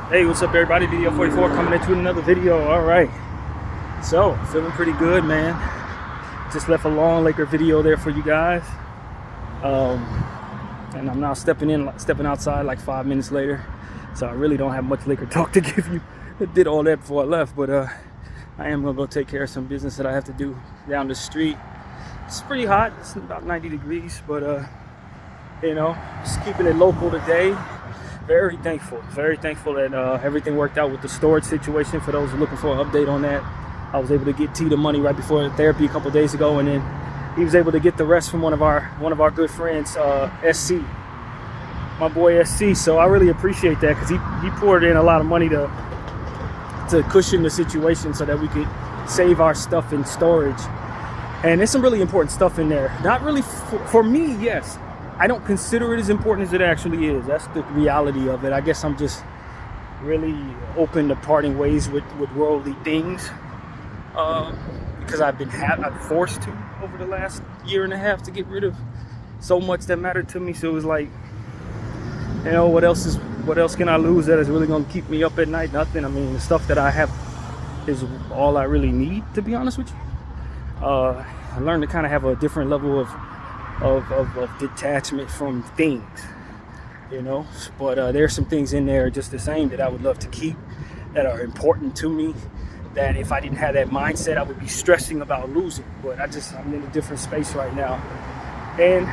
Hey, what's up everybody? BDF 44 coming at you with another video. All right. So, feeling pretty good, man. Just left a long Laker video there for you guys. And I'm now stepping outside like 5 minutes later. So I really don't have much Laker talk to give you. I did all that before I left, but I am gonna go take care of some business that I have to do down the street. It's pretty hot. It's about 90 degrees, but you know, just keeping it local today. Very thankful that everything worked out with the storage situation. For those who are looking for an update on that, I was able to get T the money right before the therapy a couple days ago, and then he was able to get the rest from one of our good friends, SC, my boy SC. So I really appreciate that, because he poured in a lot of money to cushion the situation so that we could save our stuff in storage. And there's some really important stuff in there. Not really for me, yes. I don't consider it as important as it actually is. That's the reality of it. I guess I'm just really open to parting ways with worldly things, because I've been forced to over the last year and a half to get rid of so much that mattered to me. So it was like, you know, what else can I lose that is really going to keep me up at night? Nothing. I mean, the stuff that I have is all I really need, to be honest with you. I learned to kind of have a different level of detachment from things, you know. But there's some things in there just the same that I would love to keep, that are important to me, that if I didn't have that mindset I would be stressing about losing. But I'm in a different space right now, and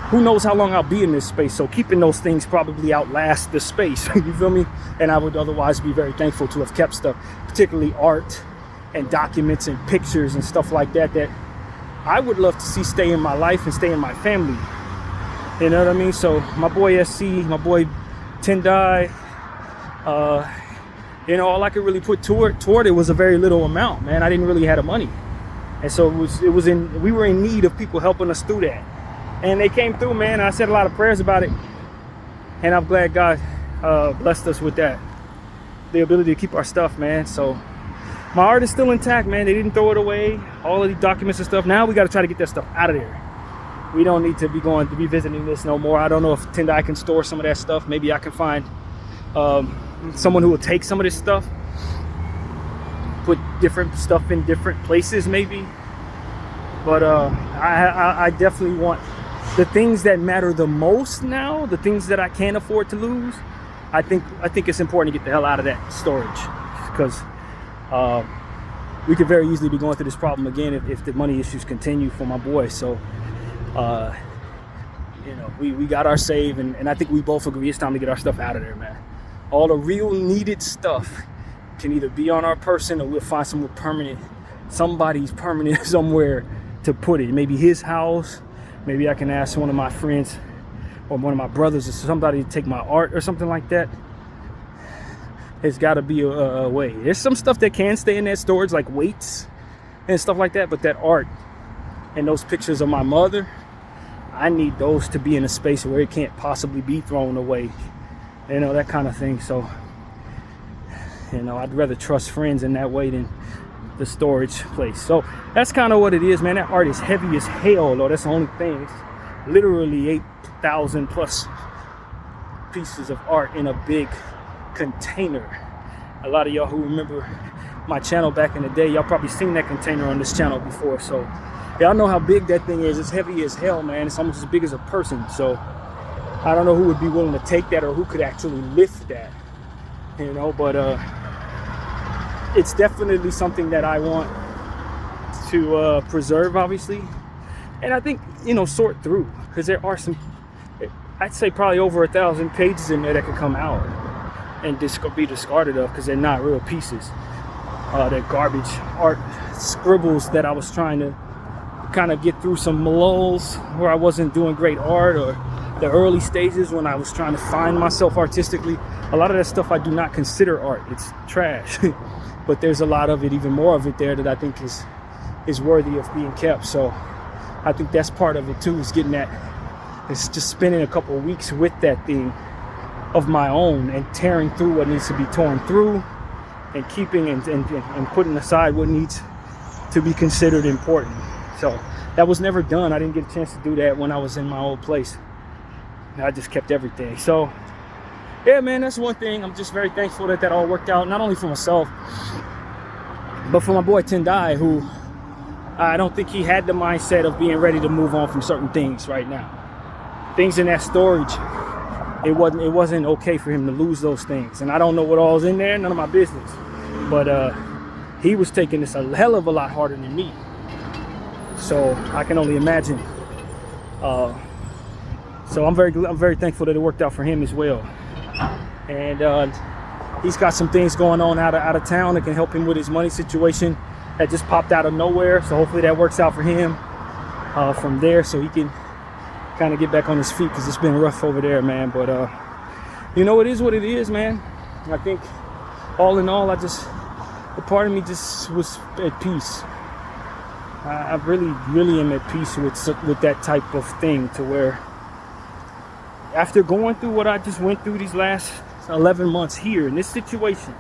who knows how long I'll be in this space. So keeping those things probably outlast the space. You feel me? And I would otherwise be very thankful to have kept stuff, particularly art and documents and pictures and stuff like that I would love to see stay in my life and stay in my family. You know what I mean? So my boy SC, my boy Tendai, you know, all I could really put toward it was a very little amount, man. I didn't really have the money. And so we were in need of people helping us through that. And they came through, man. I said a lot of prayers about it. And I'm glad God blessed us with that. The ability to keep our stuff, man. So my art is still intact, man. They didn't throw it away. All of these documents and stuff. Now we got to try to get that stuff out of there. We don't need to be going to be visiting this no more. I don't know if Tendai can store some of that stuff. Maybe I can find someone who will take some of this stuff, put different stuff in different places, maybe. But I definitely want the things that matter the most now, the things that I can't afford to lose. I think it's important to get the hell out of that storage, because we could very easily be going through this problem again if the money issues continue for my boy. So, you know, we got our save, and I think we both agree it's time to get our stuff out of there, man. All the real needed stuff can either be on our person, or we'll find somebody's permanent somewhere to put it. Maybe his house. Maybe I can ask one of my friends or one of my brothers or somebody to take my art or something like that. There's got to be a way. There's some stuff that can stay in that storage, like weights and stuff like that. But that art and those pictures of my mother, I need those to be in a space where it can't possibly be thrown away. You know, that kind of thing. So, you know, I'd rather trust friends in that way than the storage place. So that's kind of what it is, man. That art is heavy as hell, though. That's the only thing. It's literally 8,000 plus pieces of art in a big container. A lot of y'all who remember my channel back in the day, y'all probably seen that container on this channel before. So y'all know how big that thing is. It's heavy as hell, man. It's almost as big as a person. So I don't know who would be willing to take that, or who could actually lift that, you know. But it's definitely something that I want to preserve, obviously. And I think, you know, sort through, because there are some, I'd say probably over 1,000 pages in there that could come out and be discarded of, because they're not real pieces. They're garbage art scribbles that I was trying to kind of get through some lulls where I wasn't doing great art, or the early stages when I was trying to find myself artistically. A lot of that stuff I do not consider art. It's trash. But there's a lot of it, even more of it there, that I think is worthy of being kept. So I think that's part of it too, is getting that. It's just spending a couple of weeks with that thing of my own and tearing through what needs to be torn through, and keeping and putting aside what needs to be considered important. So that was never done. I didn't get a chance to do that when I was in my old place. I just kept everything. So yeah, man, that's one thing. I'm just very thankful that that all worked out, not only for myself, but for my boy Tendai, who I don't think he had the mindset of being ready to move on from certain things right now. Things in that storage, it wasn't okay for him to lose those things. And I don't know what all's in there, none of my business. But he was taking this a hell of a lot harder than me. So I can only imagine. So I'm very thankful that it worked out for him as well. And he's got some things going on out of town that can help him with his money situation that just popped out of nowhere. So hopefully that works out for him from there, so he can kind of get back on his feet, because it's been rough over there, man. But you know, it is what it is, man. I think all in all, a part of me just was at peace. I really am at peace with that type of thing, to where after going through what I just went through these last 11 months here in this situation,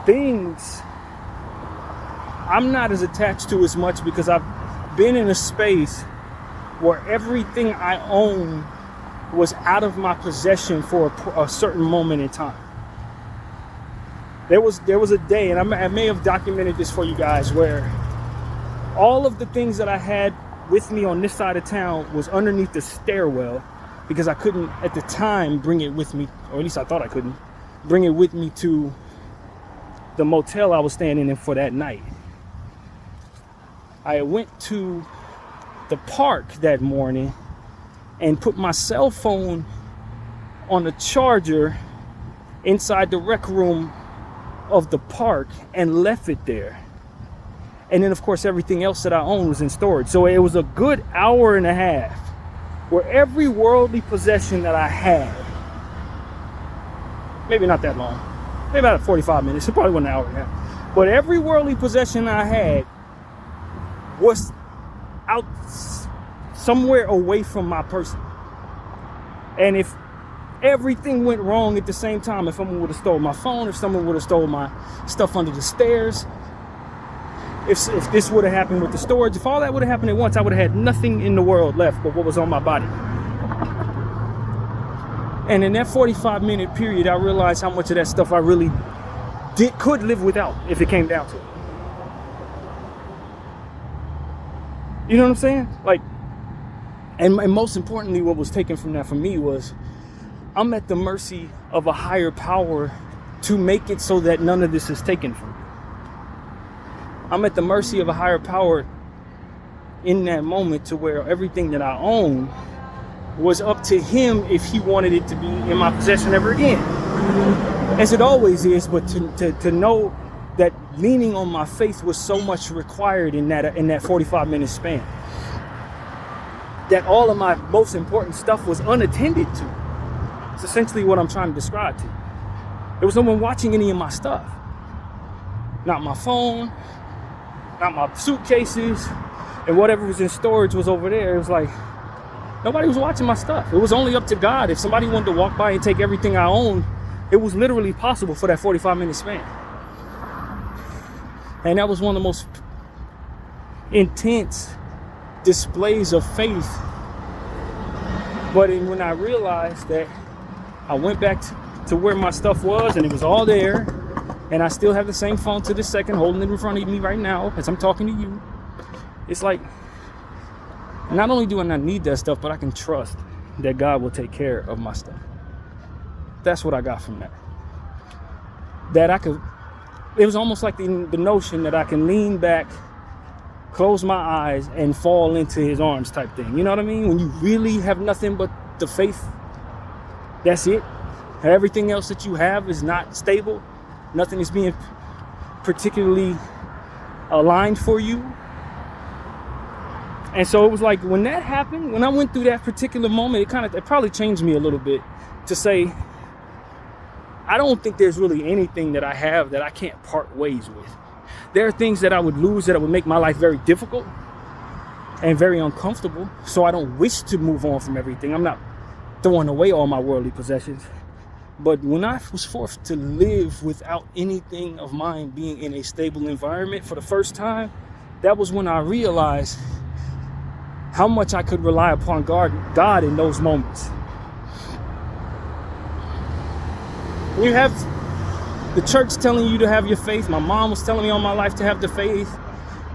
things I'm not as attached to as much, because I've been in a space where everything I own was out of my possession for a certain moment in time. There was a day, and I may have documented this for you guys, where all of the things that I had with me on this side of town was underneath the stairwell, because I couldn't at the time bring it with me, or at least I thought I couldn't bring it with me to the motel I was staying in for that night. I went to the park that morning and put my cell phone on a charger inside the rec room of the park and left it there. And then of course everything else that I owned was in storage. So it was a good hour and a half where every worldly possession that I had, maybe not that long, maybe about 45 minutes, it probably wasn't an hour and a half, but every worldly possession I had was out somewhere away from my person. And if everything went wrong at the same time, if someone would have stole my phone, if someone would have stole my stuff under the stairs, if this would have happened with the storage, if all that would have happened at once, I would have had nothing in the world left but what was on my body. And in that 45-minute period, I realized how much of that stuff I really could live without if it came down to it. You know what I'm saying? Like, and most importantly, what was taken from that for me was, I'm at the mercy of a higher power to make it so that none of this is taken from me. I'm at the mercy of a higher power in that moment, to where everything that I own was up to him if he wanted it to be in my possession ever again. As it always is, but to know that leaning on my faith was so much required in that 45-minute span, that all of my most important stuff was unattended to. It's essentially what I'm trying to describe to you. There was no one watching any of my stuff. Not my phone, not my suitcases, and whatever was in storage was over there. It was like, nobody was watching my stuff. It was only up to God. If somebody wanted to walk by and take everything I owned, it was literally possible for that 45-minute span. And that was one of the most intense displays of faith. But when I realized that I went back to where my stuff was, and it was all there, and I still have the same phone to this second, holding it in front of me right now as I'm talking to you, it's like, not only do I not need that stuff, but I can trust that God will take care of my stuff. That's what I got from that. That I could, it was almost like the notion that I can lean back, close my eyes, and fall into his arms type thing. You know what I mean? When you really have nothing but the faith, that's it. Everything else that you have is not stable. Nothing is being particularly aligned for you. And so it was like, when that happened, when I went through that particular moment, it probably changed me a little bit to say, I don't think there's really anything that I have that I can't part ways with. There are things that I would lose that would make my life very difficult and very uncomfortable. So I don't wish to move on from everything. I'm not throwing away all my worldly possessions. But when I was forced to live without anything of mine being in a stable environment for the first time, that was when I realized how much I could rely upon God in those moments. You have the church telling you to have your faith. My mom was telling me all my life to have the faith.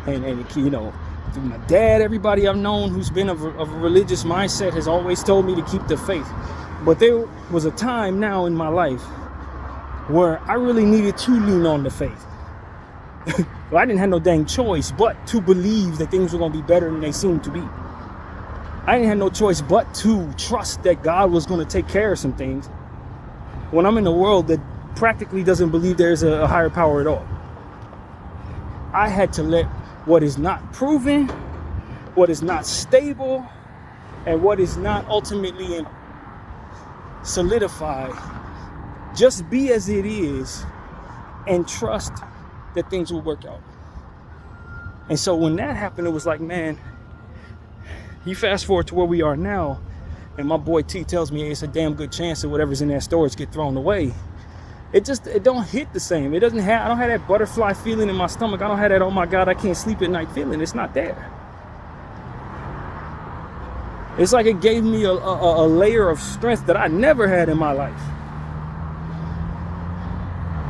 And you know, through my dad, everybody I've known who's been of a religious mindset has always told me to keep the faith. But there was a time now in my life where I really needed to lean on the faith. Well, I didn't have no dang choice but to believe that things were going to be better than they seemed to be. I didn't have no choice but to trust that God was going to take care of some things when I'm in a world that practically doesn't believe there's a higher power at all. I had to let what is not proven, what is not stable, and what is not ultimately solidified just be as it is and trust that things will work out. And so when that happened, it was like, man, you fast forward to where we are now, and my boy T tells me, hey, it's a damn good chance that whatever's in that storage get thrown away. It don't hit the same. I don't have that butterfly feeling in my stomach. I don't have that, oh my God, I can't sleep at night feeling. It's not there. It's like it gave me a layer of strength that I never had in my life.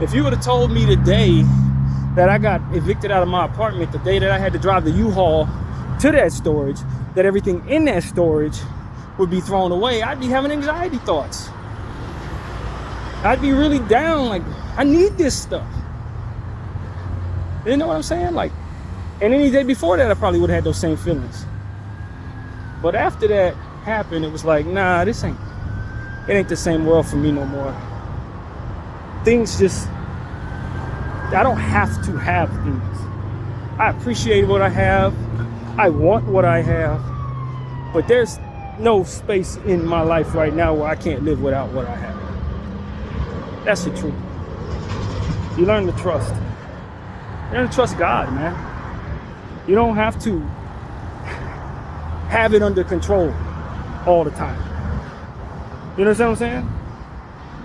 If you would have told me today that I got evicted out of my apartment, the day that I had to drive the U-Haul to that storage, that everything in that storage would be thrown away, I'd be having anxiety thoughts. I'd be really down, like, I need this stuff. You know what I'm saying? Like, and any day before that, I probably would have had those same feelings. But after that happened, it was like, nah, it ain't the same world for me no more. Things just, I don't have to have things. I appreciate what I have. I want what I have. But there's no space in my life right now where I can't live without what I have. That's the truth. You learn to trust. You learn to trust God, man. You don't have to have it under control all the time. You understand what I'm saying?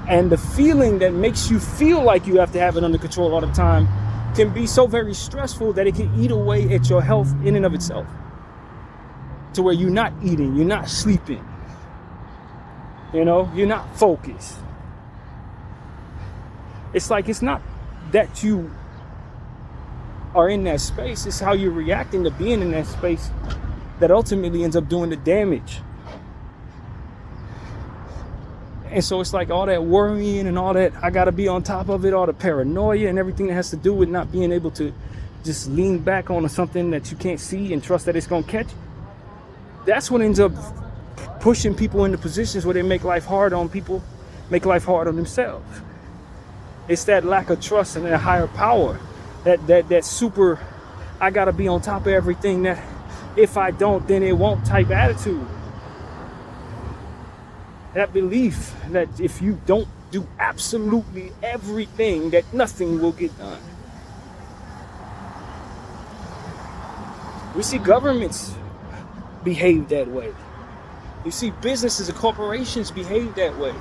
And the feeling that makes you feel like you have to have it under control all the time can be so very stressful that it can eat away at your health in and of itself. To where you're not eating, you're not sleeping. You know, you're not focused. It's like, it's not that you are in that space, it's how you're reacting to being in that space that ultimately ends up doing the damage. And so it's like all that worrying and all that, I gotta be on top of it, all the paranoia and everything that has to do with not being able to just lean back on something that you can't see and trust that it's gonna catch. That's what ends up pushing people into positions where they make life hard on people, make life hard on themselves. It's that lack of trust in a higher power, that super, I gotta be on top of everything, that if I don't, then it won't type attitude. That belief that if you don't do absolutely everything, that nothing will get done. We see governments behave that way. You see businesses and corporations behave that way.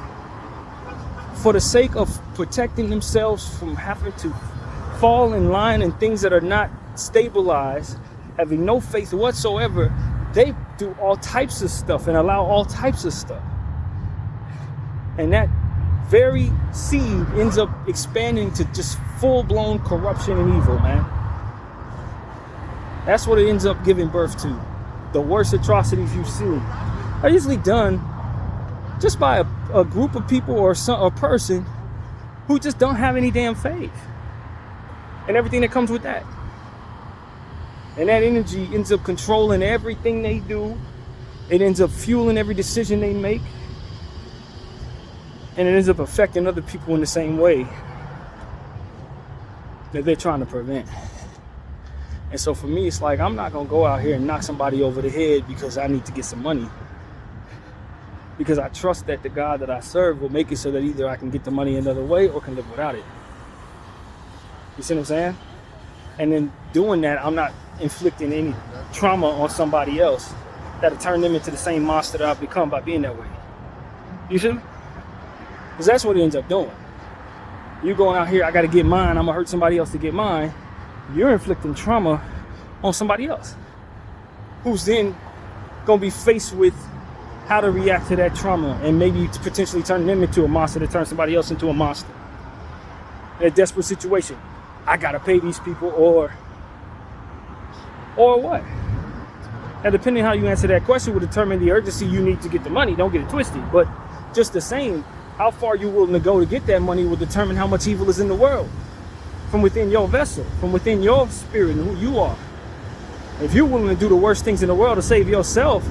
For the sake of protecting themselves from having to fall in line in things that are not stabilized, having no faith whatsoever, they do all types of stuff and allow all types of stuff. And that very seed ends up expanding to just full-blown corruption and evil, man. That's what it ends up giving birth to. The worst atrocities you see are usually done just by a group of people or a person who just don't have any damn faith. And everything that comes with that. And that energy ends up controlling everything they do. It ends up fueling every decision they make. And it ends up affecting other people in the same way that they're trying to prevent. And so for me, it's like, I'm not going to go out here and knock somebody over the head because I need to get some money. Because I trust that the God that I serve will make it so that either I can get the money another way or can live without it. You see what I'm saying? And in doing that, I'm not inflicting any trauma on somebody else that'll turn them into the same monster that I've become by being that way. You see? Because that's what it ends up doing. You going out here, I got to get mine, I'm going to hurt somebody else to get mine. You're inflicting trauma on somebody else who's then going to be faced with how to react to that trauma, and maybe potentially turn them into a monster to turn somebody else into a monster. In a desperate situation, I gotta pay these people, or what? And depending on how you answer that question will determine the urgency you need to get the money. Don't get it twisted. But just the same, how far you're willing to go to get that money will determine how much evil is in the world from within your vessel, from within your spirit and who you are. If you're willing to do the worst things in the world to save yourself,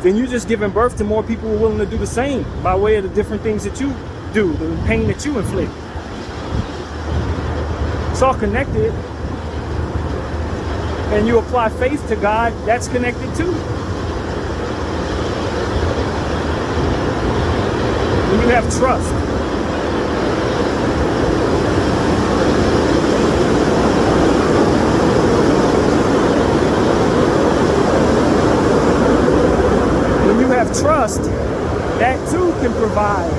then you're just giving birth to more people who are willing to do the same by way of the different things that you do, the pain that you inflict. It's all connected. And you apply faith to God, that's connected too. When you have trust. When you have trust, that too can provide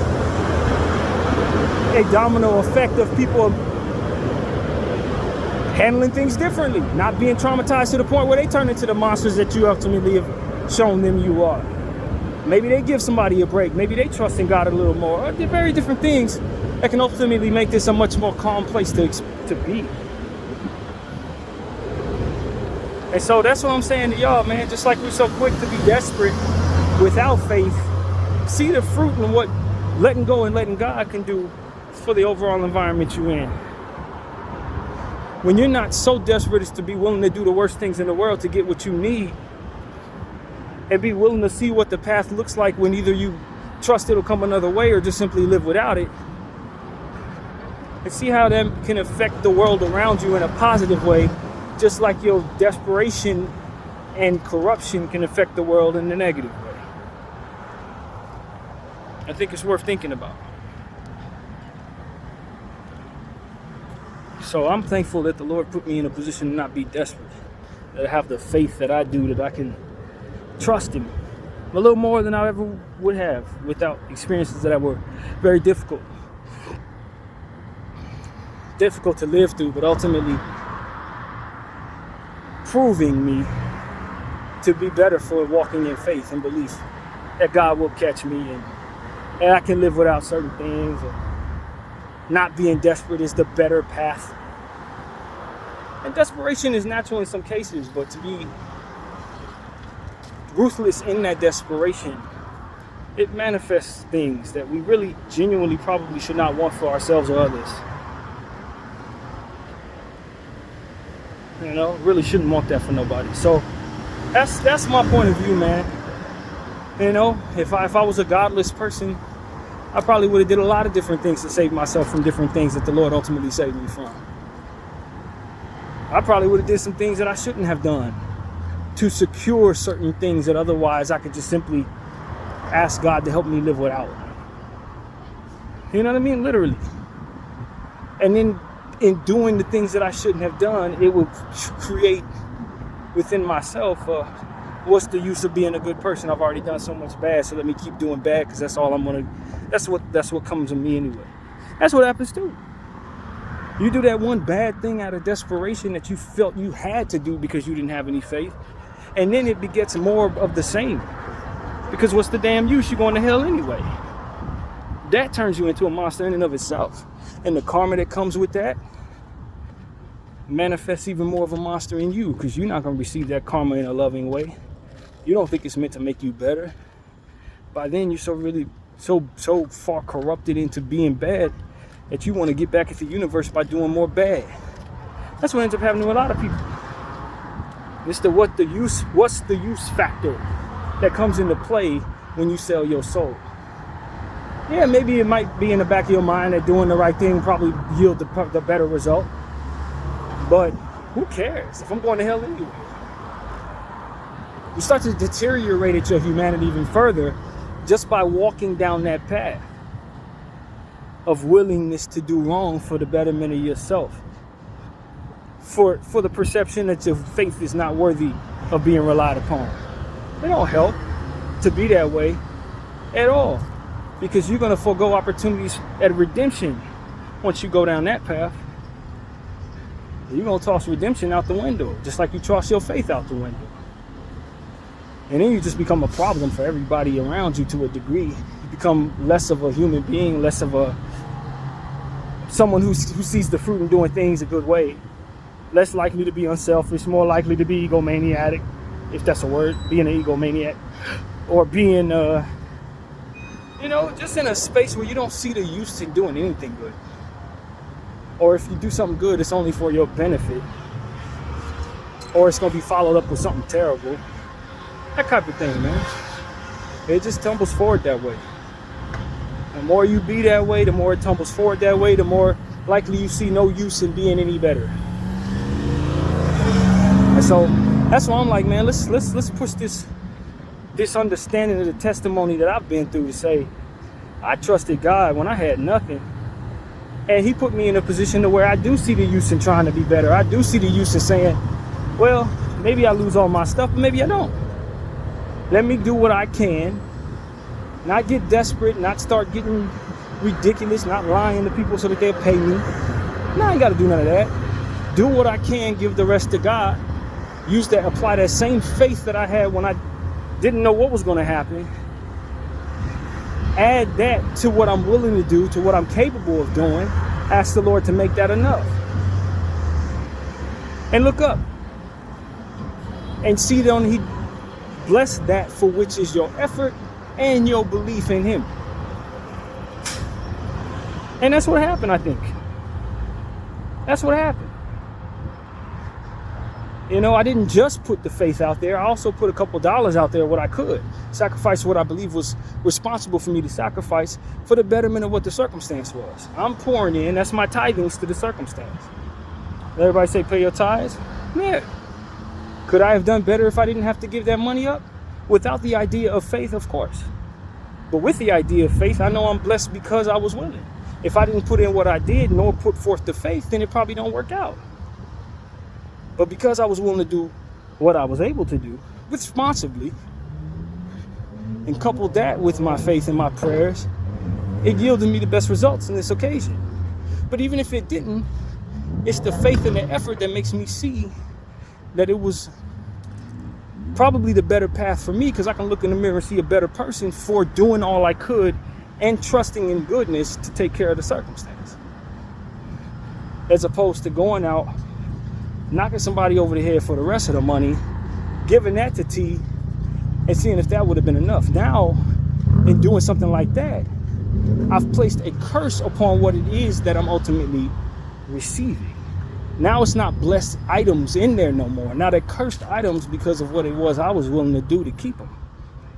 a domino effect of people handling things differently, not being traumatized to the point where they turn into the monsters that you ultimately have shown them you are. Maybe they give somebody a break. Maybe they trust in God a little more. They're very different things that can ultimately make this a much more calm place to be. And so that's what I'm saying to y'all, man. Just like we're so quick to be desperate without faith, see the fruit in what letting go and letting God can do for the overall environment you're in. When you're not so desperate as to be willing to do the worst things in the world to get what you need, and be willing to see what the path looks like when either you trust it'll come another way or just simply live without it, and see how that can affect the world around you in a positive way, just like your desperation and corruption can affect the world in a negative way. I think it's worth thinking about. So I'm thankful that the Lord put me in a position to not be desperate, that I have the faith that I do, that I can trust Him a little more than I ever would have without experiences that were very difficult to live through, but ultimately proving me to be better for walking in faith and belief that God will catch me, and I can live without certain things, and not being desperate is the better path. And desperation is natural in some cases, but to be ruthless in that desperation, it manifests things that we really genuinely probably should not want for ourselves or others. You know, really shouldn't want that for nobody. So that's my point of view, man. You know, if I was a godless person, I probably would have did a lot of different things to save myself from different things that the Lord ultimately saved me from. I probably would have did some things that I shouldn't have done to secure certain things that otherwise I could just simply ask God to help me live without. You know what I mean? Literally. And then in doing the things that I shouldn't have done, it will create within myself, what's the use of being a good person? I've already done so much bad, so let me keep doing bad because that's all I'm gonna. That's what comes to me anyway. That's what happens too. You do that one bad thing out of desperation that you felt you had to do because you didn't have any faith, and then it begets more of the same. Because what's the damn use? You're going to hell anyway. That turns you into a monster in and of itself, and the karma that comes with that manifests even more of a monster in you, because you're not going to receive that karma in a loving way. You don't think it's meant to make you better. By then, you're so far corrupted into being bad that you want to get back at the universe by doing more bad. That's what ends up happening to a lot of people. It's the what's the use factor that comes into play when you sell your soul. Yeah, maybe it might be in the back of your mind that doing the right thing will probably yield the better result. But who cares if I'm going to hell anyway? You start to deteriorate your humanity even further just by walking down that path of willingness to do wrong for the betterment of yourself. For the perception that your faith is not worthy of being relied upon. They don't help to be that way at all. Because you're going to forego opportunities at redemption once you go down that path. You're going to toss redemption out the window, just like you toss your faith out the window. And then you just become a problem for everybody around you to a degree. You become less of a human being, less of someone who sees the fruit in doing things a good way. Less likely to be unselfish, more likely to be egomaniac, if that's a word, being an egomaniac. Or being, just in a space where you don't see the use in doing anything good. Or if you do something good, it's only for your benefit. Or it's going to be followed up with something terrible. That type of thing, man. It just tumbles forward that way. The more you be that way, the more it tumbles forward that way, the more likely you see no use in being any better. And so that's why I'm like, man, let's push this understanding of the testimony that I've been through to say, I trusted God when I had nothing. And he put me in a position to where I do see the use in trying to be better. I do see the use in saying, well, maybe I lose all my stuff, but maybe I don't. Let me do what I can, not get desperate, not start getting ridiculous, not lying to people so that they'll pay me. No, I ain't got to do none of that. Do what I can, give the rest to God. Apply that same faith that I had when I didn't know what was going to happen. Add that to what I'm willing to do, to what I'm capable of doing. Ask the Lord to make that enough. And look up. And see that he bless that for which is your effort and your belief in him. And that's what happened, I think. That's what happened. I didn't just put the faith out there. I also put a couple dollars out there, what I could. Sacrifice what I believe was responsible for me to sacrifice for the betterment of what the circumstance was. I'm pouring in. That's my tithings to the circumstance. Everybody say, pay your tithes? Yeah. Could I have done better if I didn't have to give that money up? Without the idea of faith, of course. But with the idea of faith, I know I'm blessed because I was willing. If I didn't put in what I did, nor put forth the faith, then it probably don't work out. But because I was willing to do what I was able to do responsibly, and coupled that with my faith and my prayers, it yielded me the best results in this occasion. But even if it didn't, it's the faith and the effort that makes me see that it was probably the better path for me, because I can look in the mirror and see a better person for doing all I could and trusting in goodness to take care of the circumstance. As opposed to going out, knocking somebody over the head for the rest of the money, giving that to T, and seeing if that would have been enough. Now, in doing something like that, I've placed a curse upon what it is that I'm ultimately receiving. Now it's not blessed items in there no more. Now they're cursed items because of what it was I was willing to do to keep them.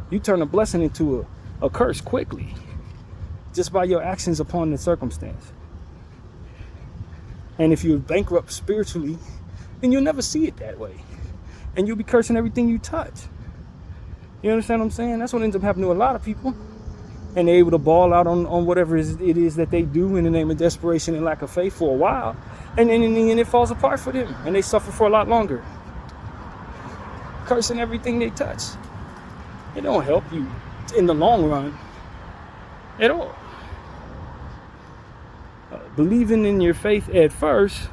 You turn a blessing into a curse quickly, just by your actions upon the circumstance. And if you're bankrupt spiritually, then you'll never see it that way. And you'll be cursing everything you touch. You understand what I'm saying? That's what ends up happening to a lot of people. And they're able to ball out on whatever it is that they do in the name of desperation and lack of faith for a while. And then in the end, it falls apart for them. And they suffer for a lot longer. Cursing everything they touch. It don't help you in the long run at all. Believing in your faith at first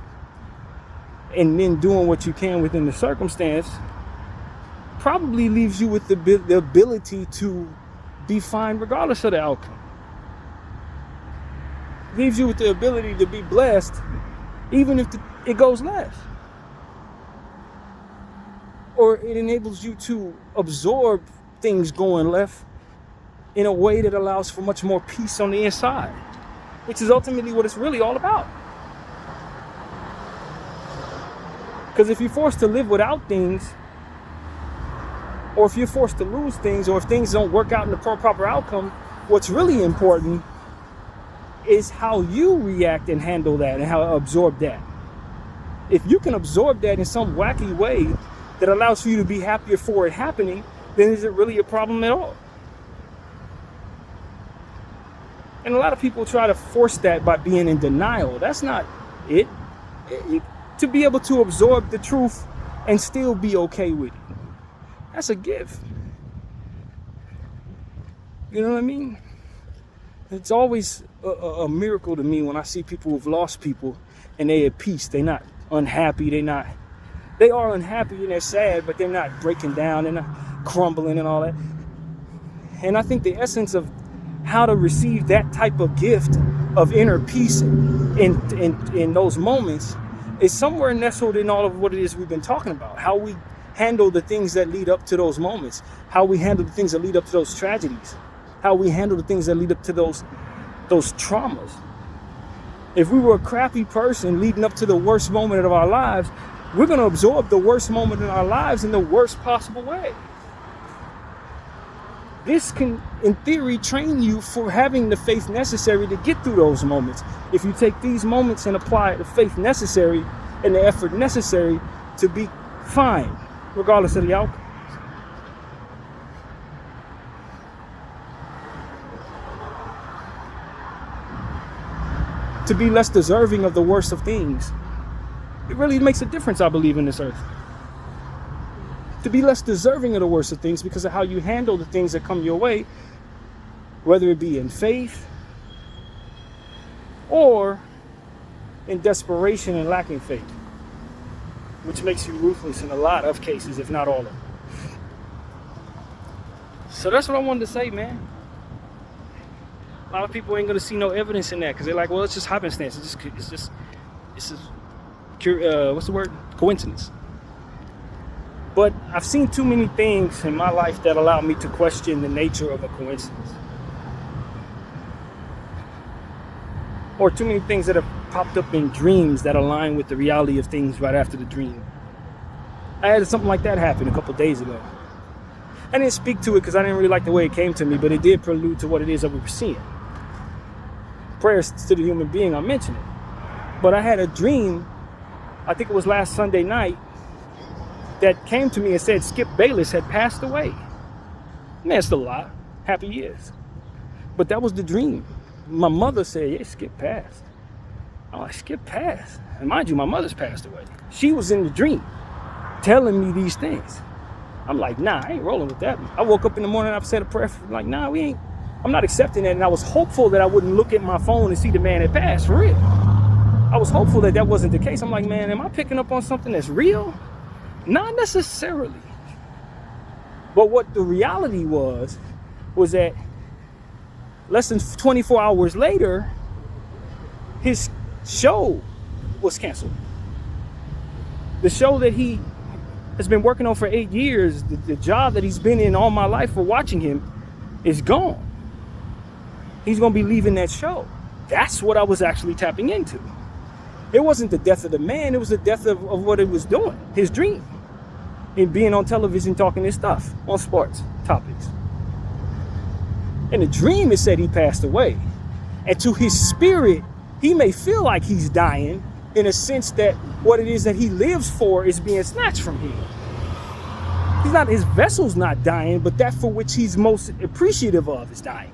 and then doing what you can within the circumstance probably leaves you with the ability to be fine regardless of the outcome. Leaves you with the ability to be blessed even if it goes left. Or it enables you to absorb things going left in a way that allows for much more peace on the inside, which is ultimately what it's really all about. Because if you're forced to live without things, or if you're forced to lose things, or if things don't work out in the proper outcome, what's really important is how you react and handle that and how to absorb that. If you can absorb that in some wacky way that allows for you to be happier for it happening, then is it really a problem at all? And a lot of people try to force that by being in denial. That's not it. To be able to absorb the truth and still be okay with it, that's a gift. You know what I mean? It's always a miracle to me when I see people who've lost people and they're at peace. They're not unhappy. They are unhappy and they're sad, but they're not breaking down. crumbling and all that. And I think the essence of how to receive that type of gift of inner peace in those moments is somewhere nestled in all of what it is we've been talking about. How we handle the things that lead up to those moments. How we handle the things that lead up to those tragedies. How we handle the things that lead up to those traumas. If we were a crappy person leading up to the worst moment of our lives, we're going to absorb the worst moment in our lives in the worst possible way. This can, in theory, train you for having the faith necessary to get through those moments. If you take these moments and apply the faith necessary and the effort necessary to be fine, regardless of the outcome. To be less deserving of the worst of things. It really makes a difference, I believe, in this earth. To be less deserving of the worst of things because of how you handle the things that come your way, whether it be in faith or in desperation and lacking faith, which makes you ruthless in a lot of cases, if not all of them. So that's what I wanted to say, man. A lot of people ain't gonna see no evidence in that because they're like, well, it's just happenstance. It's just what's the word? Coincidence. But I've seen too many things in my life that allow me to question the nature of a coincidence. Or too many things that have popped up in dreams that align with the reality of things right after the dream. I had something like that happen a couple days ago. I didn't speak to it because I didn't really like the way it came to me, but it did prelude to what it is that we were seeing. Prayers to the human being, I mentioned it. But I had a dream, I think it was last Sunday night, that came to me and said Skip Bayless had passed away. Man, still alive. Happy years. But that was the dream. My mother said, yeah, Skip passed. I'm like, Skip passed? And mind you, my mother's passed away. She was in the dream telling me these things. I'm like, nah, I ain't rolling with that. I woke up in the morning, I've said a prayer. I'm like, nah, I'm not accepting that. And I was hopeful that I wouldn't look at my phone and see the man that passed, for real. I was hopeful that wasn't the case. I'm like, man, am I picking up on something that's real? Not necessarily. But what the reality was that less than 24 hours later, his show was canceled. The show that he has been working on for 8 years, the job that he's been in all my life for watching him, is gone. He's going to be leaving that show. That's what I was actually tapping into. It wasn't the death of the man, it was the death of what it was doing, his dream. In being on television talking his stuff on sports topics. In the dream, it said he passed away. And to his spirit, he may feel like he's dying in a sense that what it is that he lives for is being snatched from him. His vessel's not dying, but that for which he's most appreciative of is dying.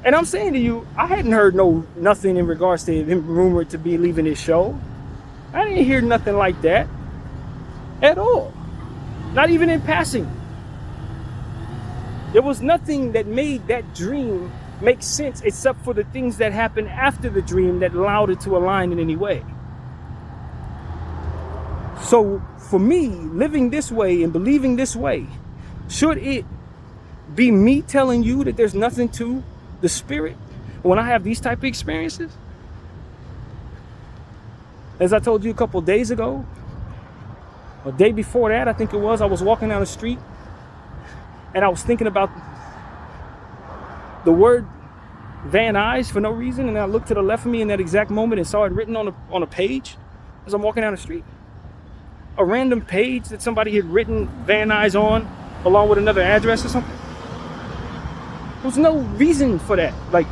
And I'm saying to you, I hadn't heard nothing in regards to him rumored to be leaving his show. I didn't hear nothing like that at all. Not even in passing. There was nothing that made that dream make sense except for the things that happened after the dream that allowed it to align in any way. So for me, living this way and believing this way, should it be me telling you that there's nothing to the spirit when I have these type of experiences? As I told you a couple days ago, a day before that, I think it was, I was walking down the street and I was thinking about the word Van Nuys for no reason, and I looked to the left of me in that exact moment and saw it written on a page as I'm walking down the street. A random page that somebody had written Van Nuys on, along with another address or something. There was no reason for that. Like,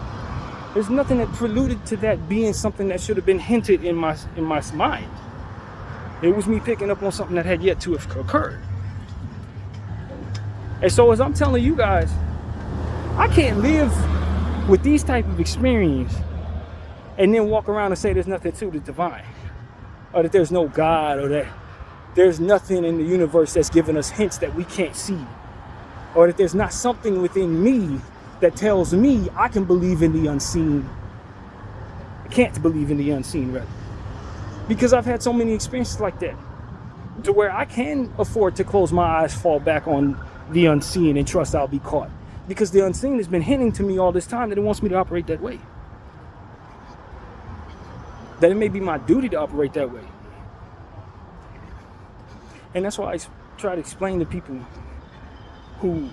there's nothing that preluded to that being something that should have been hinted in my mind. It was me picking up on something that had yet to have occurred. And so as I'm telling you guys, I can't live with these type of experience and then walk around and say there's nothing to the divine, or that there's no God, or that there's nothing in the universe that's giving us hints that we can't see, or that there's not something within me that tells me I can believe in the unseen. I can't believe in the unseen, rather. Because I've had so many experiences like that. to where I can afford to close my eyes, fall back on the unseen, and trust I'll be caught. Because the unseen has been hinting to me all this time that it wants me to operate that way. That it may be my duty to operate that way. And that's why I try to explain to people who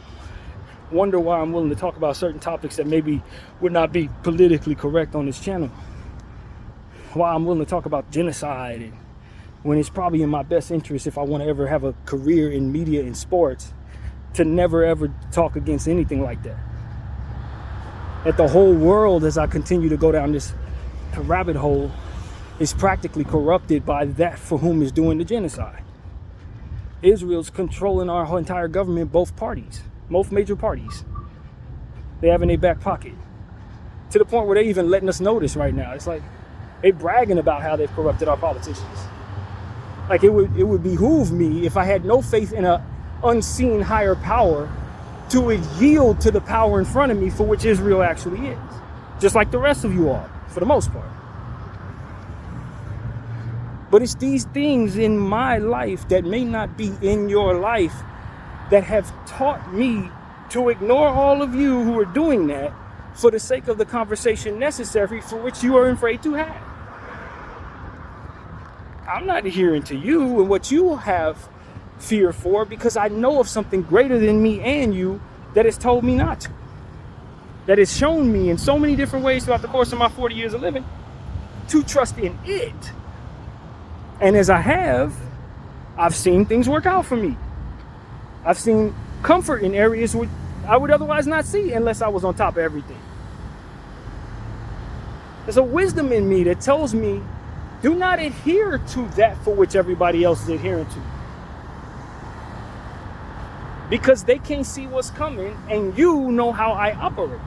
wonder why I'm willing to talk about certain topics that maybe would not be politically correct on this channel. Why I'm willing to talk about genocide, and when it's probably in my best interest, if I want to ever have a career in media and sports, to never ever talk against anything like that. That the whole world, as I continue to go down this rabbit hole, is practically corrupted by that for whom is doing the genocide. Israel's controlling our whole entire government, both parties, both major parties. They have in their back pocket. To the point where they even letting us know this right now. It's like they bragging about how they've corrupted our politicians. Like it would behoove me, if I had no faith in a unseen higher power, to yield to the power in front of me, for which Israel actually is. Just like the rest of you are, for the most part. But it's these things in my life that may not be in your life that have taught me to ignore all of you who are doing that for the sake of the conversation necessary for which you are afraid to have. I'm not adhering to you and what you have fear for, because I know of something greater than me and you that has told me not to. That has shown me in so many different ways throughout the course of my 40 years of living to trust in it. And as I have, I've seen things work out for me. I've seen comfort in areas which I would otherwise not see unless I was on top of everything. There's a wisdom in me that tells me, do not adhere to that for which everybody else is adhering to. Because they can't see what's coming, and you know how I operate.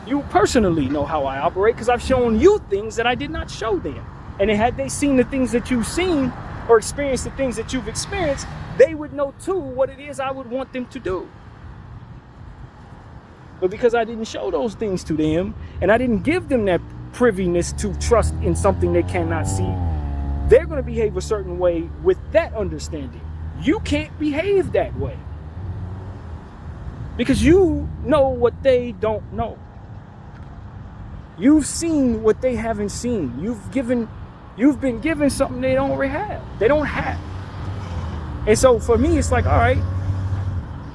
You personally know how I operate, because I've shown you things that I did not show them. And had they seen the things that you've seen, or experienced the things that you've experienced, they would know too what it is I would want them to do. But because I didn't show those things to them, and I didn't give them that priviness to trust in something they cannot see, they're going to behave a certain way with that understanding. You can't behave that way, because you know what they don't know. You've seen what they haven't seen. You've been given something they don't already have. They don't have. And so for me, it's like, all right,